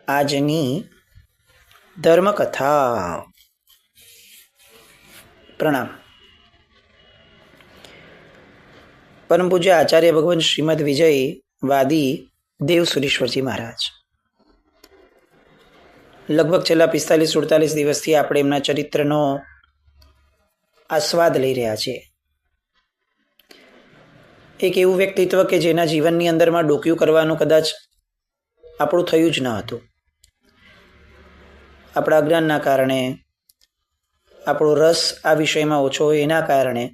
આજની ધર્મકથા. પ્રણામ. પરમ પૂજ્ય આચાર્ય ભગવાન શ્રીમદ વિજય વાદી દેવ સુરેશ્વરજી મહારાજ લગભગ છેલ્લા 45-47 દિવસથી આપણે એમના ચરિત્રનો આસ્વાદ લઈ રહ્યા છીએ. એક એવું વ્યક્તિત્વ કે જેના જીવનની અંદરમાં ડોક્યું કરવાનું કદાચ આપણું થયું જ ન હતું. આપણા અજ્ઞાનના કારણે, આપણો રસ આ વિષયમાં ઓછો હોય એના કારણે,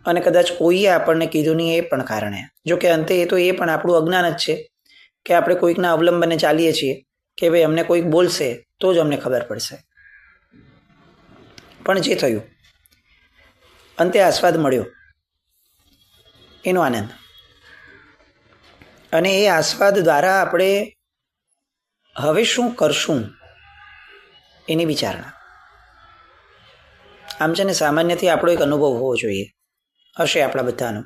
અને કદાચ કોઈએ આપણને કીધું નહીં એ પણ કારણે. જોકે અંતે એ તો એ પણ આપણું અજ્ઞાન જ છે કે આપણે કોઈકના અવલંબને ચાલીએ છીએ કે ભાઈ અમને કોઈક બોલશે તો જ અમને ખબર પડશે. પણ જે થયું, અંતે આસ્વાદ મળ્યો, એનો આનંદ, અને એ આસ્વાદ દ્વારા આપણે હવે શું કરશું એની વિચારણા. આમ છે ને, સામાન્યથી આપણો એક અનુભવ હોવો જોઈએ, હશે આપણા બધાનો,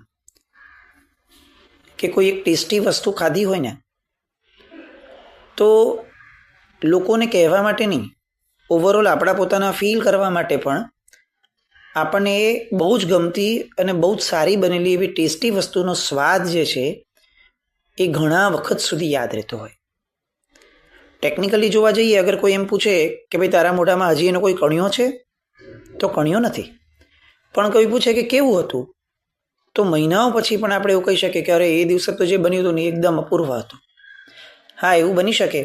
કે કોઈ એક ટેસ્ટી વસ્તુ ખાધી હોય ને તો લોકોને કહેવા માટે નહીં, ઓવરઓલ આપણા પોતાના ફીલ કરવા માટે પણ આપણને એ બહુ જ ગમતી અને બહુ જ સારી બનેલી એવી ટેસ્ટી વસ્તુનો સ્વાદ જે છે એ ઘણા વખત સુધી યાદ રહેતો હોય. ટેકનિકલી જોવા જઈએ, અગર કોઈ એમ પૂછે કે ભાઈ તારા મોઢામાં હજી એનો કોઈ કણિયો છે, તો કણિયો નથી. પણ કોઈ પૂછે કે કેવું હતું, તો મહિનાઓ પછી પણ આપણે એવું કહી શકીએ કે અરે એ દિવસે તો જે બન્યું હતું ને એકદમ અપૂર્વ હતું. હા, એવું બની શકે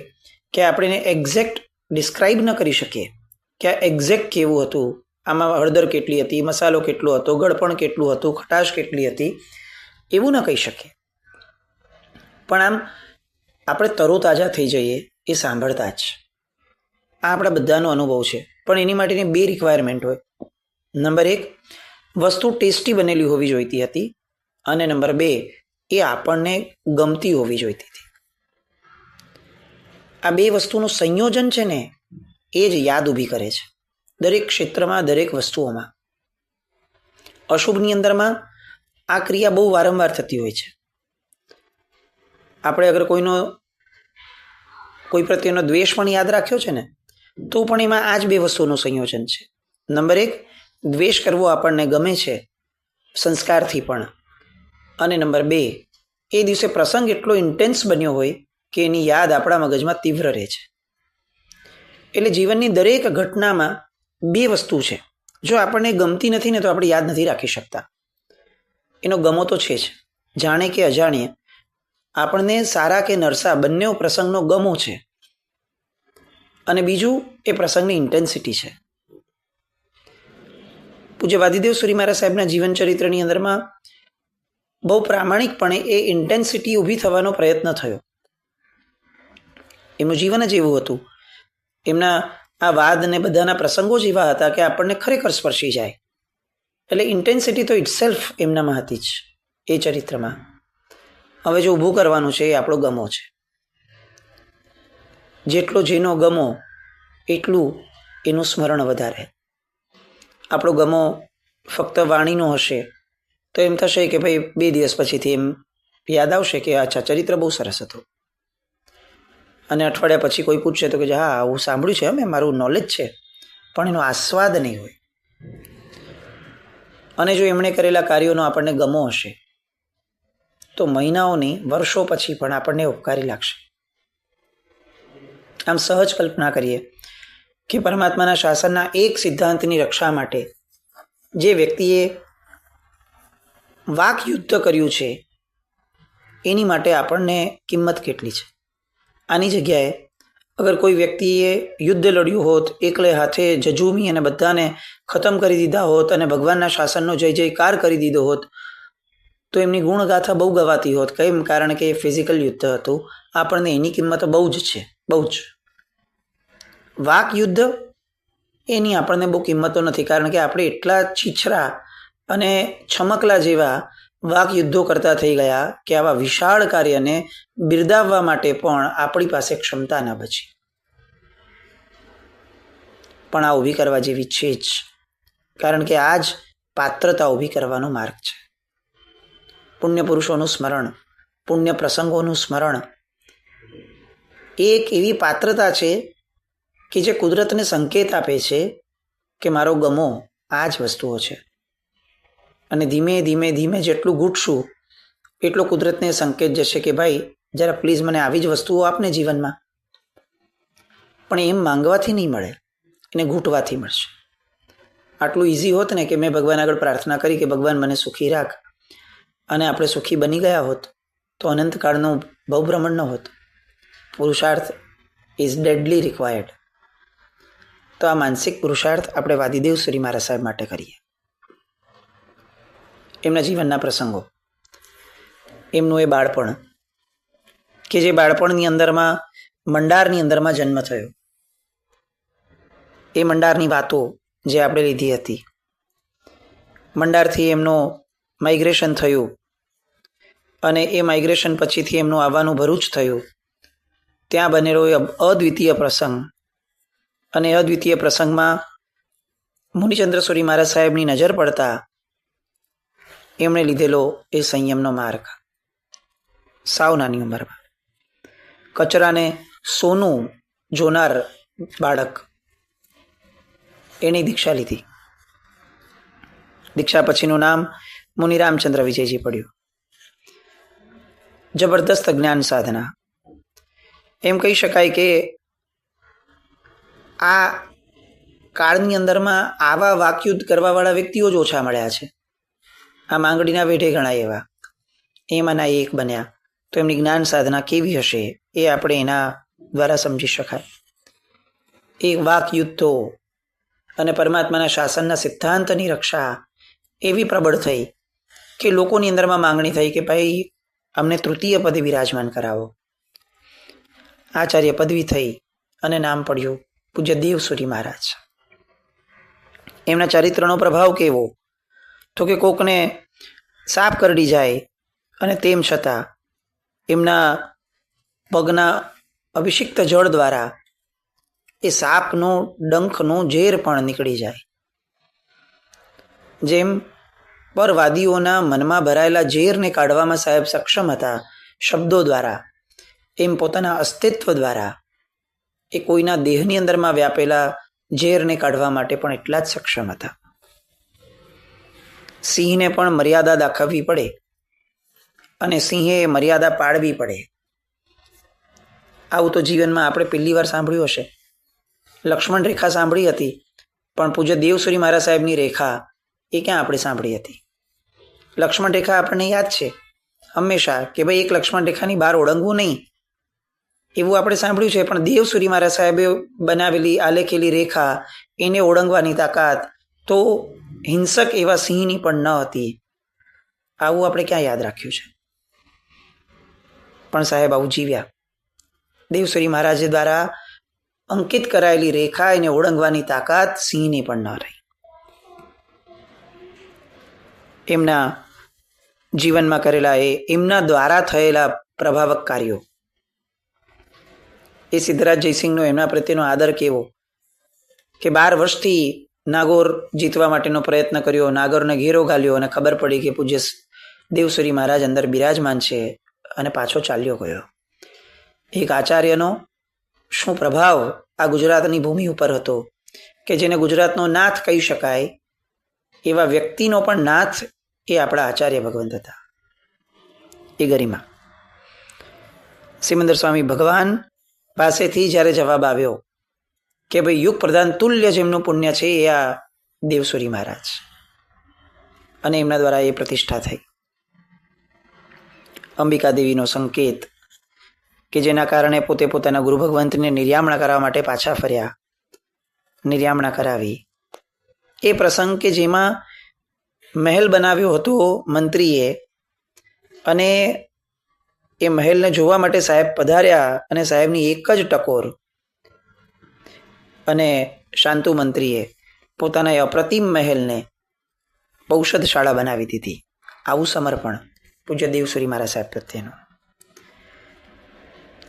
કે આપણે એને એક્ઝેક્ટ ડિસ્ક્રાઇબ ન કરી શકીએ કે આ એક્ઝેક્ટ કેવું હતું, આમાં હળદર કેટલી હતી, મસાલો કેટલો હતો, ગળપણ કેટલું હતું, ખટાશ કેટલી હતી, એવું ન કહી શકીએ. પણ આમ આપણે તરોતાજા થઈ જઈએ એ સાંભળતા જ. આ આપણા બધાનો અનુભવ છે. પણ એની માટેની 2 રિક્વાયરમેન્ટ હોય. નંબર 1, વસ્તુ ટેસ્ટી બનેલી હોવી જોઈતી હતી, અને નંબર 2, એ આપણને ગમતી હોવી જોઈતી હતી. આ 2 વસ્તુનું સંયોજન છે ને, એ જ યાદ ઊભી કરે છે દરેક ક્ષેત્રમાં, દરેક વસ્તુઓમાં. અશુભની અંદરમાં આ ક્રિયા બહુ વારંવાર થતી હોય છે. આપણે અગર કોઈ પ્રત્યેનો દ્વેષ પણ યાદ રાખ્યો છે ને, તો પણ એમાં આ જ 2 વસ્તુનું સંયોજન છે. નંબર 1, દ્વેષ કરવો આપણને ગમે છે સંસ્કારથી પણ, અને નંબર 2, એ દિવસે પ્રસંગ એટલો ઇન્ટેન્સ બન્યો હોય કે એની યાદ આપણા મગજમાં તીવ્ર રહે છે. એટલે જીવનની દરેક ઘટનામાં 2 વસ્તુ છે. જો આપણને ગમતી નથી ને તો આપણે યાદ નથી રાખી શકતા. એનો ગમો તો છે જ, જાણે કે અજાણીએ આપણને સારા કે નરસા બંને પ્રસંગનો ગમો છે, અને બીજું એ પ્રસંગની ઇન્ટેન્સિટી છે. પૂજ્ય વાદીદેવ સુરી મહારાજ સાહેબના જીવન ચરિત્રની અંદરમાં બહુ પ્રામાણિકપણે એ ઇન્ટેન્સિટી ઊભી થવાનો પ્રયત્ન થયો. એમનું જીવન જ એવું હતું, એમના આ વાદ ને બધાના પ્રસંગો જ એવા હતા કે આપણને ખરેખર સ્પર્શી જાય. એટલે ઇન્ટેન્સિટી તો ઇટસેલ્ફ એમનામાં હતી જ એ ચરિત્રમાં. હવે જો ઊભું કરવાનું છે એ આપણો ગમો છે. જેટલો જેનો ગમો એટલું એનું સ્મરણ વધારે. આપણો ગમો ફક્ત વાણીનો હશે તો એમ થશે કે ભાઈ 2 દિવસ પછીથી એમ યાદ આવશે કે અચ્છા, ચરિત્ર બહુ સરસ હતું. અને અઠવાડિયા પછી કોઈ પૂછશે તો કે હા, હું સાંભળ્યું છે, મેં મારું નોલેજ છે, પણ એનો આસ્વાદ નહીં હોય. અને જો એમણે કરેલા કાર્યોનો આપણને ગમો હશે તો મહિનાઓની, વર્ષો પછી પણ આપણને ઉપકારી લાગશે. આમ સહજ કલ્પના કરીએ કે પરમાત્માના શાસનના એક સિદ્ધાંતની રક્ષા માટે જે વ્યક્તિએ વાક યુદ્ધ કર્યું છે એની માટે આપણને કિંમત કેટલી છે. આની જગ્યાએ અગર કોઈ વ્યક્તિએ યુદ્ધ લડ્યું હોત, એકલે હાથે જજુમી અને બધાને ખતમ કરી દીધા હોત, અને ભગવાનના શાસનનો જય જયકાર કરી દીધો હોત, તો એમની ગુણગાથા બહુ ગવાતી હોત. કેમ? કારણ કે એ ફિઝિકલ યુદ્ધ હતું. આપણને એની કિંમત બહુ જ છે, બહુ જ. વાક યુદ્ધ એની આપણને બહુ કિંમતો નથી, કારણ કે આપણે એટલા છીછરા અને છમકલા જેવા વાક યુદ્ધો કરતા થઈ ગયા કે આવા વિશાળ કાર્યને બિરદાવવા માટે પણ આપણી પાસે ક્ષમતા ના બચી. પણ આ ઊભી કરવા જેવી છે જ, કારણ કે આ જ પાત્રતા ઊભી કરવાનો માર્ગ છે. પુણ્ય પુરુષોનું સ્મરણ, પુણ્ય પ્રસંગોનું સ્મરણ, એ એક એવી પાત્રતા છે કે જે કુદરતને સંકેત આપે છે કે મારો ગમો આ જ વસ્તુઓ છે. અને ધીમે ધીમે ધીમે જેટલું ઘૂંટશું એટલો કુદરતને સંકેત જશે કે ભાઈ જરા પ્લીઝ મને આવી જ વસ્તુઓ આપને જીવનમાં. પણ એમ માંગવાથી નહીં મળે, એને ઘૂંટવાથી મળશે. આટલું ઇઝી હોત ને કે મેં ભગવાન આગળ પ્રાર્થના કરી કે ભગવાન મને સુખી રાખ, અને આપણે સુખી બની ગયા હોત તો અનંતકાળનું ભવભ્રમણ ન હોત. પુરુષાર્થ ઇઝ ડેડલી રિક્વાયર્ડ. તો આ માનસિક પુરુષાર્થ આપણે વાદીદેવ શ્રી મહારાજ સાહેબ માટે કરીએ. એમના જીવનના પ્રસંગો, એમનું એ બાળપણ કે જે બાળપણની અંદરમાં મંડારની અંદરમાં જન્મ થયો, એ મંડારની વાતો જે આપણે લીધી હતી. મંડારથી એમનું માઇગ્રેશન થયું અને એ માઇગ્રેશન પછીથી એમનું આવવાનું ભરૂચ થયું. ત્યાં બનેલો એ અદ્વિતીય પ્રસંગ, અને અદ્વિતીય પ્રસંગમાં મુનિચંદ્રસુરી મહારાજ સાહેબની નજર પડતા એમણે લીધેલો એ સંયમનો માર્ગ. સાવ નાની ઉંમરમાં કચરાને સોનું જોનાર બાળક, એની દીક્ષા લીધી. દીક્ષા પછીનું નામ મુનિ રામચંદ્ર વિજયજી પડ્યું. જબરદસ્ત જ્ઞાન સાધના. એમ કહી શકાય કે આ કાળની અંદરમાં આવા વાકયુદ્ધ કરવાવાળા વ્યક્તિઓ જ ઓછા મળ્યા છે. આ માંગડીના વેઢે ગણાય એવા, એમાંના એક બન્યા. તો એમની જ્ઞાન સાધના કેવી હશે એ આપણે એના દ્વારા સમજી શકાય. એ વાકયુદ્ધો અને પરમાત્માના શાસનના સિદ્ધાંતની રક્ષા એવી પ્રબળ થઈ કે લોકોની અંદરમાં માંગણી થઈ કે ભાઈ અમને તૃતીય પદે વિરાજમાન કરાવો. આચાર્ય પદવી થઈ અને નામ પડ્યું પૂજ્ય દેવસુરી મહારાજ. એમના ચરિત્રનો પ્રભાવ કેવો, તો કે કોકને સાપ કરડી જાય અને તેમ છતાં એમના પગના અભિષિક્ત જળ દ્વારા એ સાપનો ડંખનો ઝેર પણ નીકળી જાય. જેમ પરવાદીઓના મનમાં ભરાયેલા ઝેરને કાઢવામાં સાહેબ સક્ષમ હતા શબ્દો દ્વારા, એમ પોતાના અસ્તિત્વ દ્વારા એ કોઈના દેહની અંદરમાં વ્યાપેલા ઝેરને કાઢવા માટે પણ એટલા જ સક્ષમ હતા. સિંહને પણ મર્યાદા દાખવવી પડે અને સિંહે મર્યાદા પાળવી પડે. આવું તો જીવનમાં આપણે પહેલી વાર સાંભળ્યું હશે. લક્ષ્મણ રેખા સાંભળી હતી, પણ પૂજ્ય દેવસુરી મહારાજ સાહેબની રેખા એ ક્યાં આપણે સાંભળી હતી? લક્ષ્મણ રેખા આપણને યાદ છે હંમેશા કે ભાઈ એક લક્ષ્મણ રેખાની બહાર ઓળંગવું નહીં, એવું આપણે સાંભળ્યું છે. પણ દેવસુરી મહારાજ સાહેબે બનાવેલી આલેખેલી રેખા, એને ઓળંગવાની તાકાત તો હિંસક એવા સિંહની પણ ન હતી. આવું આપણે ક્યાં યાદ રાખ્યું છે? પણ સાહેબ આવું જીવ્યા. દેવસુરી મહારાજ દ્વારા અંકિત કરાયેલી રેખા, એને ઓળંગવાની તાકાત સિંહની પણ ન રહી. એમના જીવનમાં કરેલા એમના દ્વારા થયેલા પ્રભાવક કાર્યો, એ સિદ્ધરાજ જયસિંહનો એમના પ્રત્યેનો આદર કેવો કે 12 વર્ષથી નાગોર જીતવા માટેનો પ્રયત્ન કર્યો, નાગોરને ઘેરો ઘાલ્યો અને ખબર પડી કે પૂજ્ય દેવસુરી મહારાજ અંદર બિરાજમાન છે અને પાછો ચાલ્યો ગયો. એક આચાર્યનો શું પ્રભાવ આ ગુજરાતની ભૂમિ ઉપર હતો કે જેને ગુજરાતનો નાથ કહી શકાય એવા વ્યક્તિનો પણ નાથ એ આપણા આચાર્ય ભગવંત હતા. એ ગરિમા સિમંદર સ્વામી ભગવાન પાસેથી જ્યારે જવાબ આવ્યો કે ભાઈ યુગ પ્રધાન તુલ્ય જેમનું પુણ્ય છે એ આ દેવસુરી મહારાજ, અને એમના દ્વારા એ પ્રતિષ્ઠા થઈ. અંબિકા દેવીનો સંકેત કે જેના કારણે પોતે પોતાના ગુરુ ભગવંતને નિર્યામણા કરવા માટે પાછા ફર્યા, નિર્યામણા કરાવી. એ પ્રસંગ કે જેમાં મહેલ બનાવ્યો હતો મંત્રીએ, અને એ મહેલને જોવા માટે સાહેબ પધાર્યા, અને સાહેબની એક જ ટકોર અને શાંતુ મંત્રીએ પોતાના એ અપ્રતિમ મહેલને ઔષધશાળા બનાવી દીધી. આવું સમર્પણ પૂજ્ય દેવસુરી મહારાજ સાહેબ પ્રત્યેનું.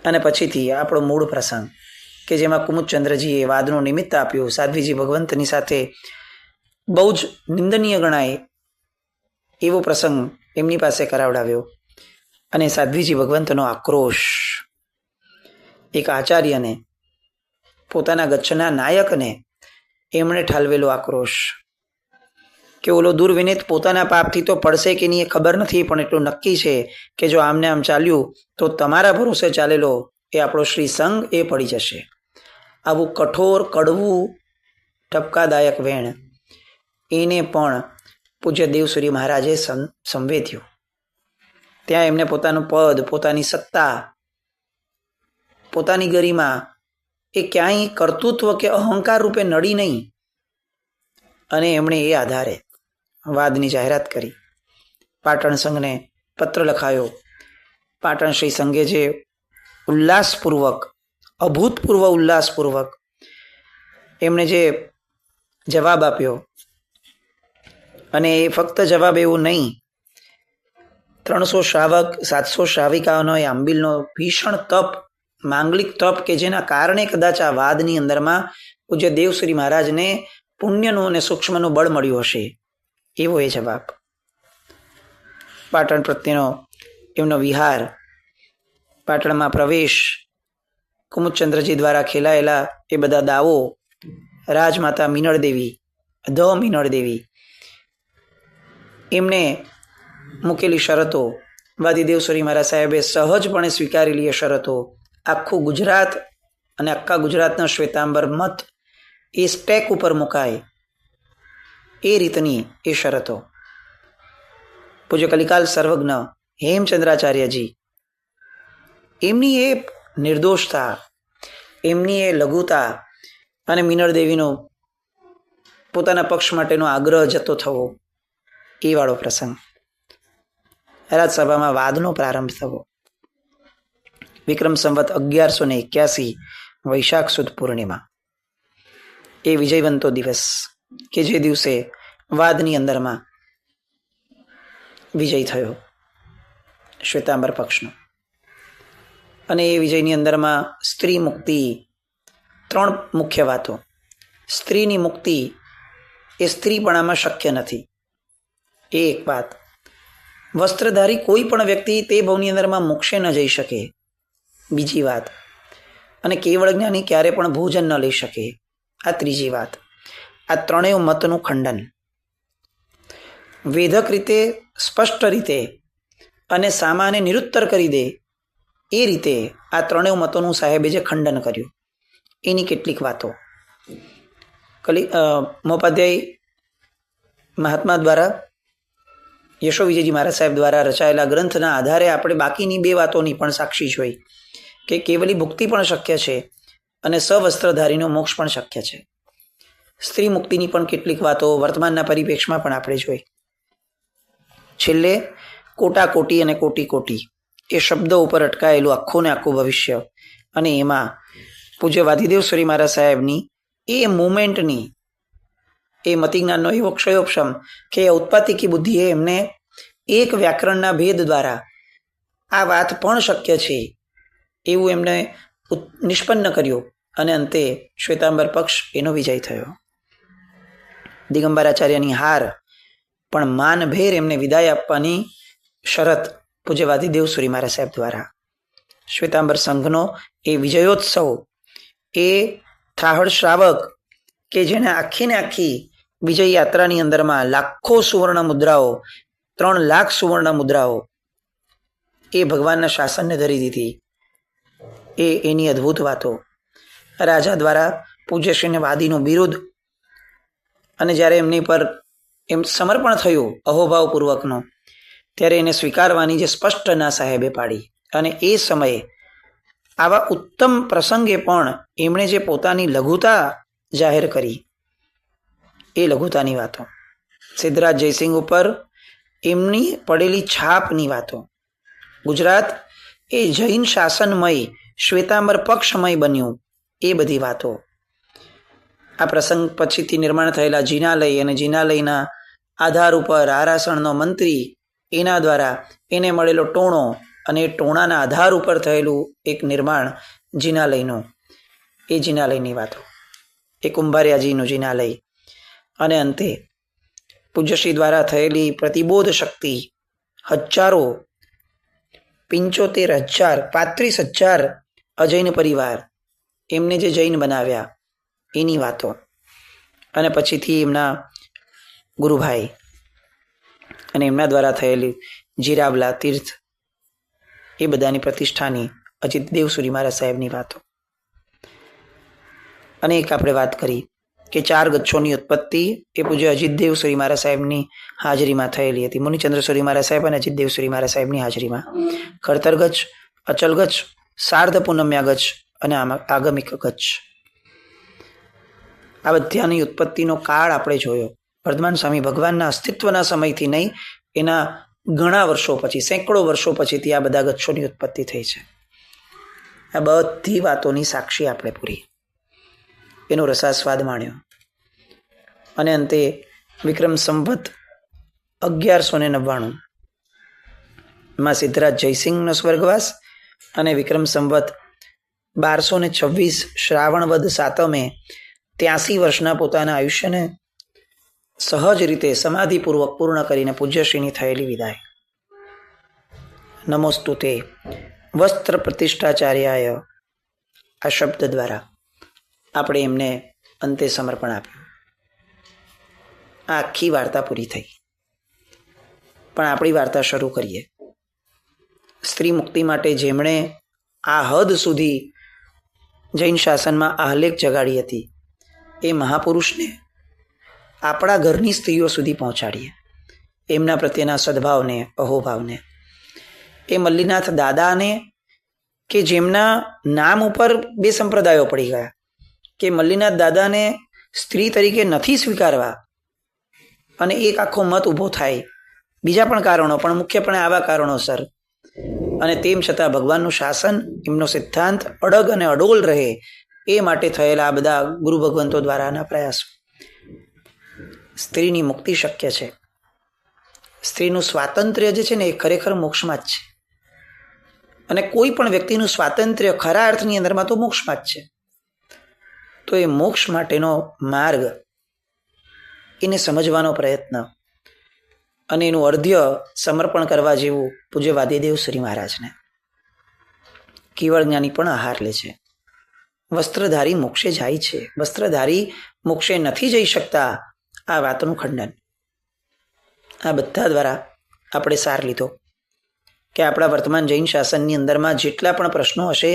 અને પછીથી આપણો મૂળ પ્રસંગ કે જેમાં કુમુદચંદ્રજીએ વાદનું નિમિત્ત આપ્યું, સાધ્વીજી ભગવંતની સાથે બહુ જ નિંદનીય ગણાય એવો પ્રસંગ એમની પાસે કરાવડાવ્યો, અને સાધ્વીજી ભગવંતનો આક્રોશ એક આચાર્યને, પોતાના ગચ્છના નાયકને એમણે ઠાલવેલો આક્રોશ કે ઓલો દુર્વિનીત પોતાના પાપથી તો પડશે કે નહીં એ ખબર નથી, પણ એટલું નક્કી છે કે જો આમને આમ ચાલ્યું તો તમારા ભરોસે ચાલેલો એ આપણો શ્રી સંઘ એ પડી જશે. આવું કઠોર, કડવું, ઠપકાદાયક વેણ એને પણ પૂજ્ય દેવસુરી મહારાજે સંવેદ્યું. ત્યાં એમને પોતાનું પદ, પોતાની સત્તા, પોતાની ગરિમા એ ક્યાંય કર્તૃત્વ કે અહંકાર રૂપે નડી નહીં, અને એમણે એ આધારે વાદની જાહેરાત કરી. પાટણ સંઘને પત્ર લખાયો. પાટણ શ્રી સંઘે જે ઉલ્લાસપૂર્વક, અભૂતપૂર્વ ઉલ્લાસપૂર્વક એમણે જે જવાબ આપ્યો, અને એ ફક્ત જવાબ એવું નહીં, 300 શ્રાવક, 700 શ્રાવિકાઓનો એ આંબિલનો ભીષણ તપ, માંગલિક તપ કે જેના કારણે કદાચ આ વાદની અંદરમાં પૂજ્ય દેવશ્રી મહારાજને પુણ્યનું અને સૂક્ષ્મનું બળ મળ્યું હશે, એવો એ જવાબ. પાટણ પ્રત્યેનો એમનો વિહાર, પાટણમાં પ્રવેશ, કુમુદચંદ્રજી દ્વારા ખેલાયેલા એ બધા દાવો, રાજમાતા મીનળદેવી, મીનળદેવી, એમને મૂકેલી શરતો, વાદીદેવશ્રી મહારાજ સાહેબે સહજપણે સ્વીકારેલી એ શરતો, આખું ગુજરાત અને આખા ગુજરાતનો શ્વેતાંબર મત એ સ્ટેક ઉપર મુકાય એ રીતની એ શરતો. પૂજ્ય કલિકાલ સર્વજ્ઞ હેમચંદ્રાચાર્યજી, એમની એ નિર્દોષતા, એમની એ લઘુતા અને મીનળદેવીનો પોતાના પક્ષ માટેનો આગ્રહ જતો થવો, એ વાળો પ્રસંગ. રાજસભામાં વાદનો પ્રારંભ થવો. વિક્રમ સંવત 1181 વૈશાખ સુદ પૂર્ણિમા, એ વિજયવંતો દિવસ કે જે દિવસે વાદની અંદરમાં વિજય થયો શ્વેતાંબર પક્ષનો. અને એ વિજયની અંદરમાં સ્ત્રી મુક્તિ, 3 મુખ્ય વાતો. સ્ત્રીની મુક્તિ એ સ્ત્રીપણામાં શક્ય નથી, એ એક વાત. વસ્ત્રધારી કોઈ પણ વ્યક્તિ તે ભવની અંદરમાં મોક્ષે ન જઈ શકે, બીજી વાત. અને કેવળ જ્ઞાની ક્યારે પણ ભોજન ન લઈ શકે, આ ત્રીજી વાત. આ ત્રણેય મતનું ખંડન વેધક રીતે, સ્પષ્ટ રીતે અને સામાન્ય નિરુત્તર કરી દે એ રીતે આ ત્રણેય મતોનું સાહેબે જે ખંડન કર્યું, એની કેટલીક વાતો મોપાધ્યાય મહાત્મા દ્વારા, યશો વિજયજી મહારાજ સાહેબ દ્વારા રચાયેલા ગ્રંથના આધારે આપણે બાકીની 2 વાતોની પણ સાક્ષી જોઈ કે કેવલી ભુક્તિ પણ શક્ય છે અને સવસ્ત્રધારીનો મોક્ષ પણ શક્ય છે. સ્ત્રી મુક્તિની પણ કેટલીક વાતો વર્તમાનના પરિપ્રેક્ષમાં પણ આપણે જોઈ. છેલ્લે કોટા કોટી અને કોટી કોટી એ શબ્દો ઉપર અટકાયેલું આખું ને આખું ભવિષ્ય, અને એમાં પૂજ્ય વાદીદેવશ્રી મહારાજ સાહેબની એ મુમેન્ટની એ મતિજ્ઞાનનો એવો ક્ષયોપશમ કે ઉત્પાતિકી બુદ્ધિએ એમને એક વ્યાકરણના ભેદ દ્વારા આ વાત પણ શક્ય છે એવું એમને નિષ્પન્ન કર્યું, અને અંતે શ્વેતાંબર પક્ષ એનો વિજય થયો. દિગંબરાચાર્યની હાર, પણ માનભેર એમને વિદાય આપવાની શરત પૂજ્ય વાદીદેવશ્રી મહારાજ સાહેબ દ્વારા. શ્વેતાંબર સંઘનો એ વિજયોત્સવ, એ થાહડ શ્રાવક કે જેને આખીને આખી વિજય યાત્રાની અંદરમાં લાખો સુવર્ણ મુદ્રાઓ, 3 લાખ સુવર્ણ મુદ્રાઓ એ ભગવાનના શાસનને ધરી દીધી, એની અદ્ભુત વાતો. રાજા દ્વારા પૂજ્યશ્રીને વાદીનું બિરુદ, અને જ્યારે એમની પર એમ સમર્પણ થયું અહોભાવપૂર્વકનો, ત્યારે એને સ્વીકારવાની જે સ્પષ્ટ ના સાહેબે પાડી. અને એ સમયે આવા ઉત્તમ પ્રસંગે પણ એમણે જે પોતાની લઘુતા જાહેર કરી, એ લઘુતાની વાતો, સિદ્ધરાજ જયસિંહ ઉપર એમની પડેલી છાપની વાતો, ગુજરાત એ જૈન શાસનમય શ્વેતાંબર પક્ષમય બન્યું, એ બધી વાતો. આ પ્રસંગ પછીથી નિર્માણ થયેલા જિનાલય અને જિનાલયના આધાર ઉપર આરાસણનો મંત્રી, એના દ્વારા એને મળેલો ટોણો, અને એ ટોણાના આધાર ઉપર થયેલું એક નિર્માણ જિનાલયનું, એ જિનાલયની વાતો, એ કુંભારિયાજીનું જિનાલય. અને અંતે પૂજ્યશ્રી દ્વારા થયેલી પ્રતિબોધ શક્તિ, હજારો, 75,000, 35,000 અજૈન પરિવાર, એમને જે જૈન બનાવ્યા એની વાતો, અને પછીથી એમના ગુરુભાઈ અને એમના દ્વારા થયેલી જીરાવલા તીર્થ, એ બધાની પ્રતિષ્ઠાની અજીતદેવ સુરી મહારાજ સાહેબની વાતો. અને એક આપણે વાત કરી કે 4 ગચ્છોની ઉત્પત્તિ એ પૂજ્ય અજીતદેવ સુરી મહારાજ સાહેબની હાજરીમાં થયેલી હતી. મુનિચંદ્ર સુરી મહારાજ સાહેબ અને અજીતદેવ સુરી મહારાજ સાહેબની હાજરીમાં ખડતર ગચ્છ, અચલ ગચ્છ, શાર્દ પૂનમ્યા ગચ્છ અને આગમિક ગચ્છ, આ બધાની ઉત્પત્તિનો કાળ આપણે જોયો. વર્ધમાન સ્વામી ભગવાનના અસ્તિત્વના સમયથી નહીં, એના ઘણા વર્ષો પછી, સેંકડો વર્ષો પછીથી આ બધા ગચ્છોની ઉત્પત્તિ થઈ છે. આ બધી વાતોની સાક્ષી આપણે પૂરી, એનો રસાસ્વાદ માણ્યો. અને અંતે વિક્રમ સંવત 1199 માં સિદ્ધરાજ જયસિંહનો સ્વર્ગવાસ અને વિક્રમ સંવત 1226 શ્રાવણ વદ 7મે 83 વર્ષના પોતાના આયુષ્યને સહજ રીતે સમાધિપૂર્વક પૂર્ણ કરીને પૂજ્યશ્રીની થયેલી વિદાય. નમોસ્તુ તે વસ્ત્ર પ્રતિષ્ઠાચાર્યાય, આ શબ્દ દ્વારા આપણે એમને અંતે સમર્પણ આપ્યું. આ આખી વાર્તા પૂરી થઈ, પણ આપણી વાર્તા શરૂ કરીએ. સ્ત્રી મુક્તિ માટે જેમણે આ હદ સુધી જૈન શાસનમાં આહલેખ જગાડી હતી, એ મહાપુરુષને આપણા ઘરની સ્ત્રીઓ સુધી પહોંચાડીએ, એમના પ્રત્યેના સદભાવને, અહોભાવને. એ મલ્લીનાથ દાદાને કે જેમના નામ ઉપર 2 સંપ્રદાયો પડી ગયા, કે મલ્લીનાથ દાદાને સ્ત્રી તરીકે નથી સ્વીકારવા અને એક આખો મત ઊભો થાય, બીજા પણ કારણો, પણ મુખ્યપણે આવા કારણોસર, અને તેમ છતાં ભગવાનનું શાસન, એમનો સિદ્ધાંત અડગ અને અડોલ રહે, એ માટે થયેલા આ બધા ગુરુ ભગવંતો દ્વારાના પ્રયાસો. સ્ત્રીની મુક્તિ શક્ય છે. સ્ત્રીનું સ્વાતંત્ર્ય જે છે ને, એ ખરેખર મોક્ષમાં જ છે. અને કોઈ પણ વ્યક્તિનું સ્વાતંત્ર્ય ખરા અર્થની અંદરમાં તો મોક્ષમાં જ છે. તો એ મોક્ષ માટેનો માર્ગ, એને સમજવાનો પ્રયત્ન અને એનું અર્ધ્ય સમર્પણ કરવા જેવું પૂજ્ય વાદીદેવ શ્રી મહારાજને. કેવળ જ્ઞાની પણ આહાર લે છે. વસ્ત્રધારી મોક્ષે જાય છે, વસ્ત્રધારી મોક્ષે નથી જઈ શકતા, આ વાતનું ખંડન. આ બધા દ્વારા આપણે સાર લીધો કે આપણા વર્તમાન જૈન શાસનની અંદરમાં જેટલા પણ પ્રશ્નો હશે,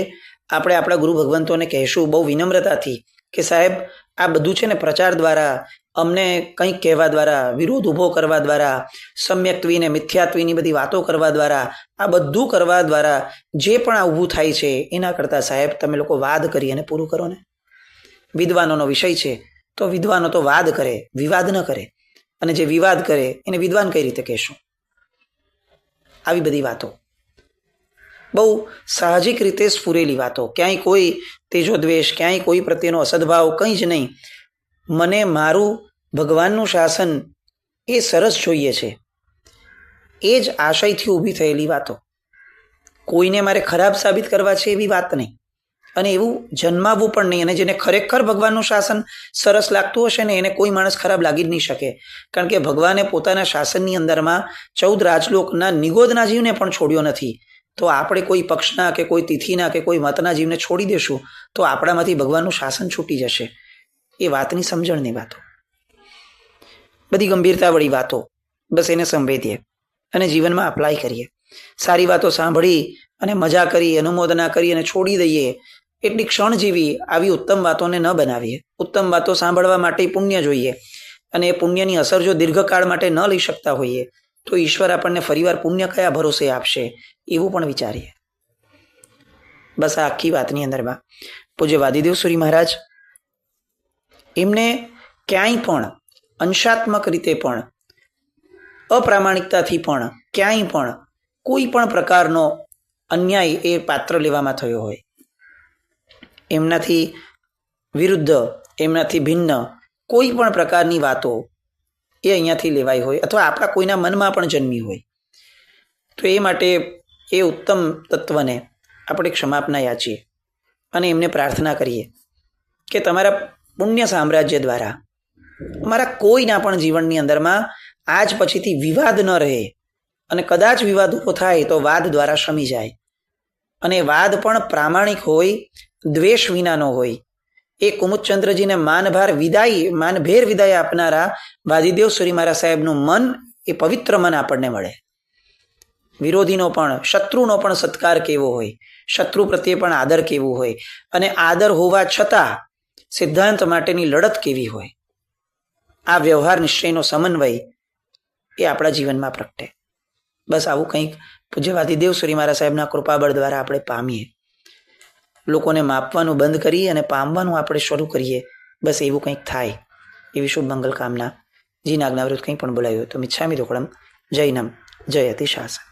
આપણે આપણા ગુરુ ભગવંતોને કહેશું બહુ વિનમ્રતાથી કે સાહેબ, આ બધું છે ને પ્રચાર દ્વારા, અમને કંઈક કહેવા દ્વારા, વિરોધ ઊભો કરવા દ્વારા, સમ્યક્ત્વી ને મિથ્યાત્વીની બધી વાતો કરવા દ્વારા, આ બધું કરવા દ્વારા જે પણ આ ઊભું થાય છે, એના કરતાં સાહેબ તમે લોકો વાદ કરી અને પૂરું કરો ને. વિદ્વાનોનો વિષય છે તો વિદ્વાનો તો વાદ કરે, વિવાદ ન કરે. અને જે વિવાદ કરે એને વિદ્વાન કઈ રીતે કહેશું? આવી બધી વાતો બહુ સાહજિક રીતે સ્ફુરેલી વાતો, ક્યાંય કોઈ તેજોદ્વેષ, ક્યાંય કોઈ પ્રત્યેનો અસદભાવ, કંઈ જ નહીં. મને મારું ભગવાનનું શાસન એ સરસ જોઈએ છે, એ જ આશયથી ઊભી થયેલી વાતો. કોઈને મારે ખરાબ સાબિત કરવા છે એવી વાત નહીં, અને એવું જન્માવવું પણ નહીં. અને જેને ખરેખર ભગવાનનું શાસન સરસ લાગતું હશે ને, એને કોઈ માણસ ખરાબ લાગી જ નહીં શકે. કારણ કે ભગવાને પોતાના શાસનની અંદરમાં 14 રાજલોકના નિગોદના જીવને પણ છોડ્યો નથી. તો આપણે કોઈ પક્ષના કે કોઈ તિથિના કે કોઈ મતના જીવને છોડી દેશું તો આપણામાંથી ભગવાનનું શાસન છૂટી જશે. એ વાતની સમજણની વાતો, બધી ગંભીરતાવાળી વાતો, બસ એને સંવેદીએ અને જીવનમાં અપ્લાય કરીએ. સારી વાતો સાંભળી અને મજા કરી, અનુમોદના કરી અને છોડી દઈએ એટલી ક્ષણજીવી આવી ઉત્તમ વાતોને ન બનાવીએ. ઉત્તમ વાતો સાંભળવા માટે પુણ્ય જોઈએ, અને એ પુણ્યની અસર જો દીર્ઘકાળ માટે ન લઈ શકતા હોઈએ તો ઈશ્વર આપણને ફરીવાર પુણ્ય કયા ભરોસે આપશે એવું પણ વિચારીએ. બસ આ આખી વાતની અંદરમાં પૂજ્ય વાદીદેવ સુરી મહારાજ, એમને ક્યાંય પણ અંશાત્મક રીતે પણ, અપ્રામાણિકતાથી પણ, ક્યાંય પણ કોઈ પણ પ્રકારનો અન્યાય એ પાત્ર લેવામાં થયો હોય, એમનાથી વિરુદ્ધ, એમનાથી ભિન્ન કોઈ પણ પ્રકારની વાતો એ અહીંયાથી લેવાઈ હોય, અથવા આપણા કોઈના મનમાં પણ જન્મી હોય, તો એ માટે એ ઉત્તમ તત્વને આપણે ક્ષમાપના યાચીએ અને એમને પ્રાર્થના કરીએ કે તમારા પુણ્ય સામ્રાજ્ય દ્વારા અમારા કોઈના પણ જીવનની અંદરમાં આજ પછીથી વિવાદ ન રહે, અને કદાચ વિવાદ ઊભો થાય તો વાદ દ્વારા શમી જાય. અને વાદ પણ પ્રામાણિક હોય, દ્વેષ વિનાનો હોય. એ કુમુદચંદ્રજીને માનભેર વિદાય આપનારા વાદીદેવ સુરી મહારાજ સાહેબનું મન એ પવિત્ર મન આપણને મળે. વિરોધીનો પણ, શત્રુનો પણ સત્કાર કેવો હોય, શત્રુ પ્રત્યે પણ આદર કેવું હોય, અને આદર હોવા છતાં સિદ્ધાંત માટેની લડત કેવી હોય. આ વ્યવહાર નિશ્ચયનો સમન્વય એ આપણા જીવનમાં પ્રગટે. બસ આવું કંઈક પૂજ્ય વાદીદેવ સુરી મહારાજ સાહેબના કૃપાબળ દ્વારા આપણે પામીએ. લોકોને માપવાનું બંધ કરીએ અને પામવાનું આપણે શરૂ કરીએ. બસ એવું કંઈક થાય એવી શુભ મંગલ કામના. જીના આજ્ઞાવૃત કંઈ પણ બોલાયું તો મિચ્છામિ દુક્કડમ. જય નમ, જય અતિશાસન.